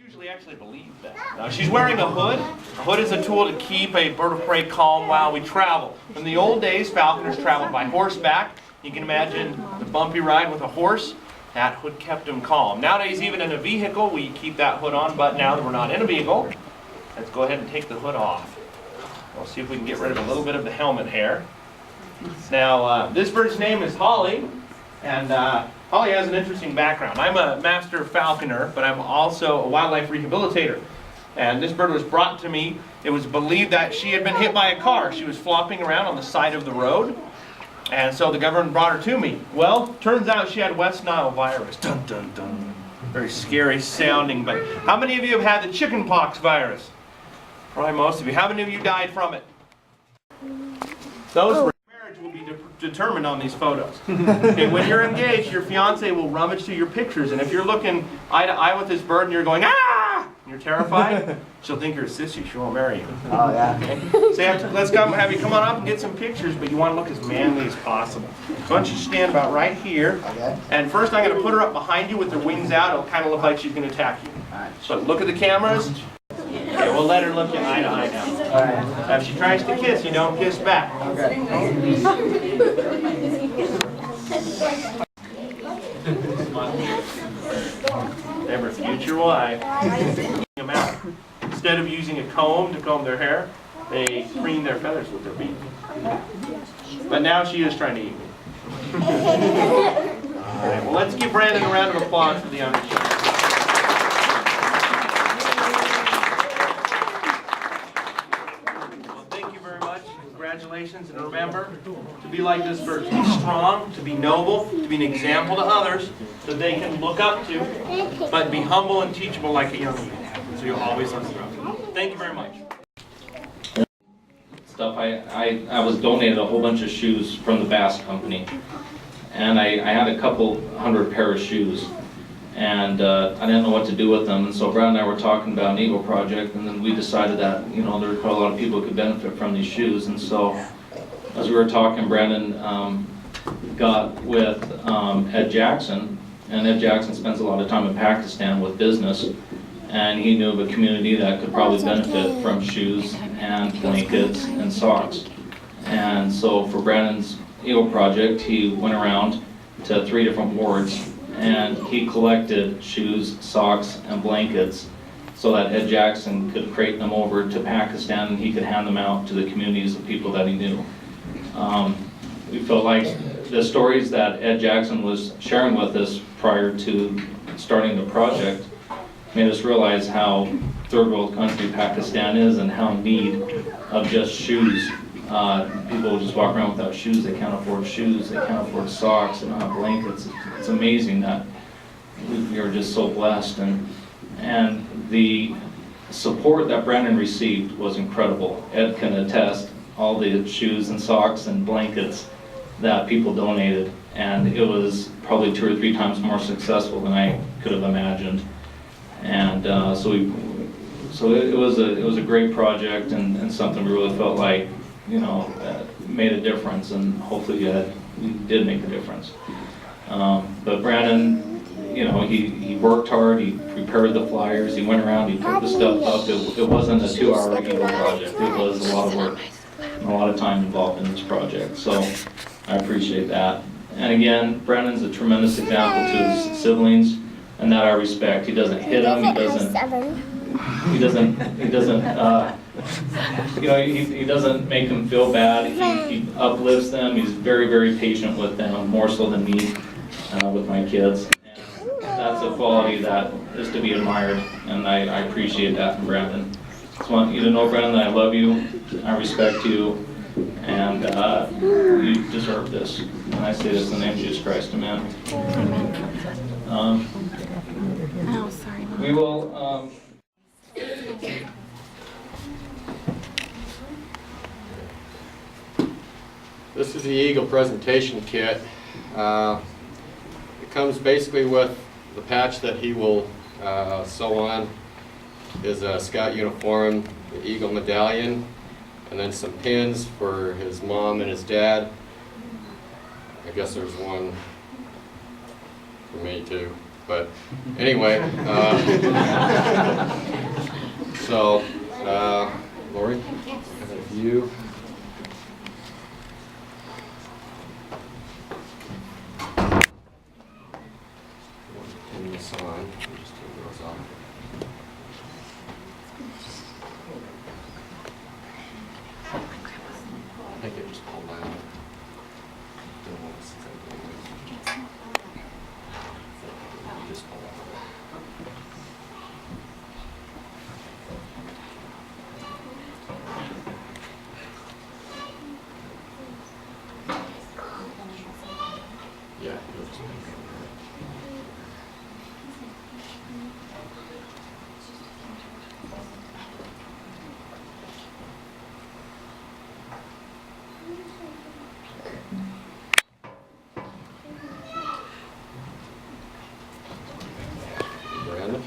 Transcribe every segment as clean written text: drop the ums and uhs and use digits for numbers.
Usually actually believe that. Now she's wearing a hood. A hood is a tool to keep a bird of prey calm while we travel. In the old days, falconers traveled by horseback. You can imagine the bumpy ride with a horse. That hood kept them calm. Nowadays, even in a vehicle, we keep that hood on, but now that we're not in a vehicle, let's go ahead and take the hood off. We'll see if we can get rid of a little bit of the helmet hair. Now, this bird's name is Holly, and Holly has an interesting background. I'm a master falconer, but I'm also a wildlife rehabilitator. And this bird was brought to me. It was believed that she had been hit by a car. She was flopping around on the side of the road. And so the government brought her to me. Well, turns out she had West Nile virus. Dun, dun, dun. Very scary sounding, but how many of you have had the chickenpox virus? Probably most of you. How many of you died from it? Those marriage will be determined on these photos. Okay, when you're engaged, your fiance will rummage through your pictures, and if you're looking eye to eye with this bird and you're going, ah! And you're terrified, she'll think you're a sissy. She won't marry you. Oh, yeah. Okay? So let's have you come on up and get some pictures, but you want to look as manly as possible. So why don't you stand about right here. Okay. And first I'm going to put her up behind you with her wings out. It'll kind of look like she's going to attack you. All right. So look at the cameras. Okay, we'll let her look you eye to eye now. All right. Now if she tries to kiss, you don't kiss back. Okay. They have her future wife. Them out. Instead of using a comb to comb their hair, they preen their feathers with their beak. But now she is trying to eat me. All right, well, let's give Brandon a round of applause for the honor show. Well, thank you very much. Congratulations, and remember to be like this bird, to be strong, to be noble, to be an example to others that they can look up to, but be humble and teachable like a young man. So you'll always learn from. Thank you very much. Stuff. I was donated a whole bunch of shoes from the Bass Company, and I had a couple hundred pair of shoes, and I didn't know what to do with them. And so Brad and I were talking about an Eagle project, and then we decided that there were quite a lot of people who could benefit from these shoes. And so as we were talking, Brandon got with Ed Jackson, and Ed Jackson spends a lot of time in Pakistan with business. And he knew of a community that could probably benefit from shoes and blankets and socks. And so for Brandon's Eagle project, he went around to 3 different wards and he collected shoes, socks, and blankets so that Ed Jackson could crate them over to Pakistan and he could hand them out to the communities of people that he knew. We felt like the stories that Ed Jackson was sharing with us prior to starting the project made us realize how third world country Pakistan is and how in need of just shoes. People just walk around without shoes. They can't afford shoes. They can't afford socks. They don't have blankets. It's amazing that we are just so blessed. And the support that Brandon received was incredible. Ed can attest all the shoes and socks and blankets that people donated, and it was probably 2 or 3 times more successful than I could have imagined. And so it was a great project and something we really felt like made a difference, and hopefully we did make a difference. But Brandon, he worked hard. He prepared the flyers. He went around. He put the stuff up. It wasn't a 2-hour Eagle project. It was a lot of work and a lot of time involved in this project. So I appreciate that. And again, Brandon's a tremendous example to his siblings. And that I respect. He doesn't hit them. He doesn't make them feel bad. He uplifts them. He's very, very patient with them, more so than me with my kids. And that's a quality that is to be admired, and I appreciate that from Brandon. Just want you to know, Brandon, that I love you, I respect you, and you deserve this. And I say this in the name of Jesus Christ, amen. Oh, sorry, Mom. We will, This is the Eagle presentation kit. It comes basically with the patch that he will sew on his scout uniform, the Eagle medallion, and then some pins for his mom and his dad. I guess there's one for me too. But anyway, so Lori, you. Turn this on. Just turn those off. I think it just pulled out. Don't want to see that. Just pull out. Yeah, it'll just make it. Brandon,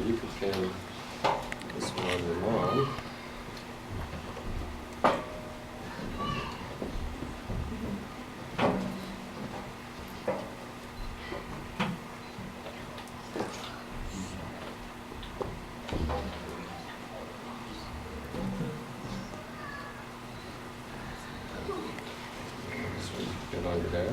you can pin this one on your mom. This one pin on your dad.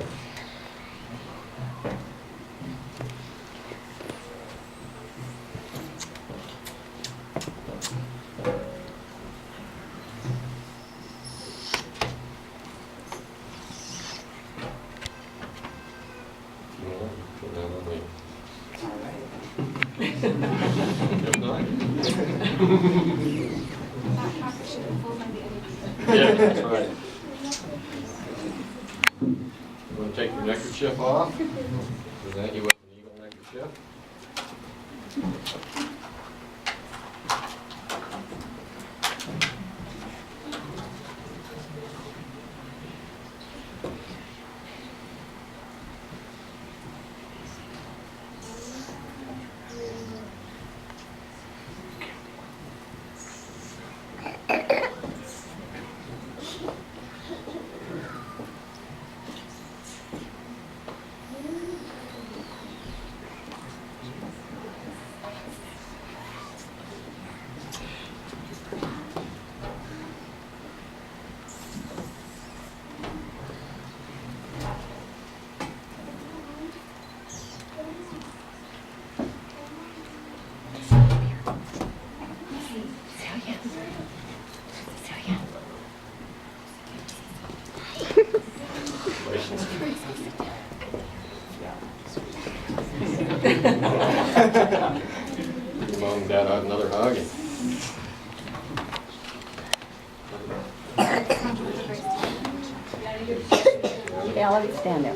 No, put that on me. If not. Yeah, that's right. You want to take your neckerchief off? Present you with an eagle neckerchief. Your mom and dad another hug. Yeah, let it stand there.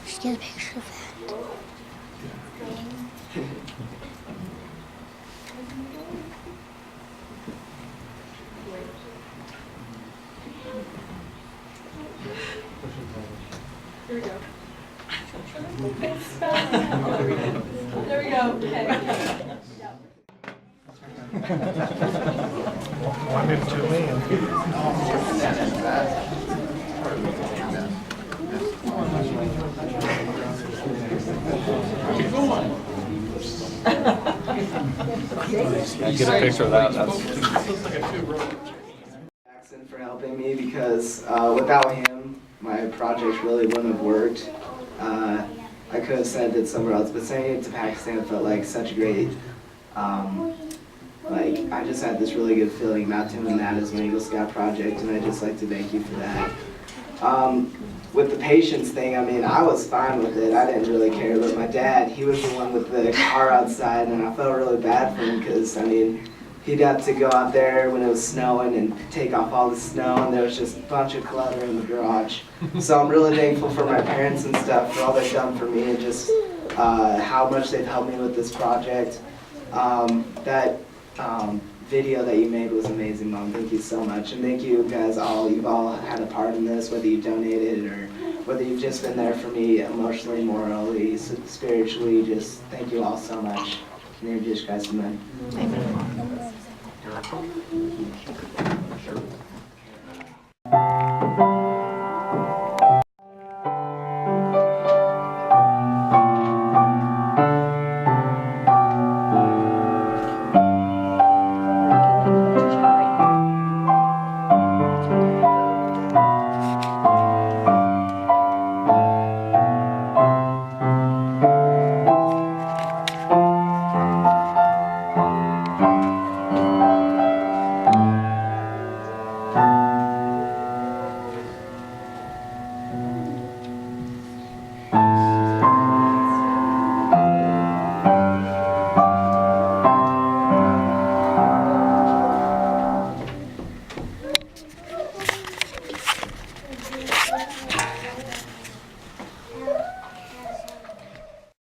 Just get a picture of that. Here we go. There we go. Okay. One and two men. Get a picture of that. Jackson for helping me because without him, my project really wouldn't have worked. I could have sent it somewhere else, but sending it to Pakistan felt like such a great, I just had this really good feeling about doing that as my Eagle Scout project, and I'd just like to thank you for that. With the patience thing, I mean, I was fine with it. I didn't really care, but my dad, he was the one with the car outside, and I felt really bad for him because, I mean, he got to go out there when it was snowing and take off all the snow, and there was just a bunch of clutter in the garage. So I'm really thankful for my parents and stuff for all they've done for me and just how much they've helped me with this project. That video that you made was amazing, Mom. Thank you so much. And thank you guys all. You've all had a part in this, whether you donated or whether you've just been there for me emotionally, morally, spiritually. Just thank you all so much. In the name of Jesus Christ, amen. Amen.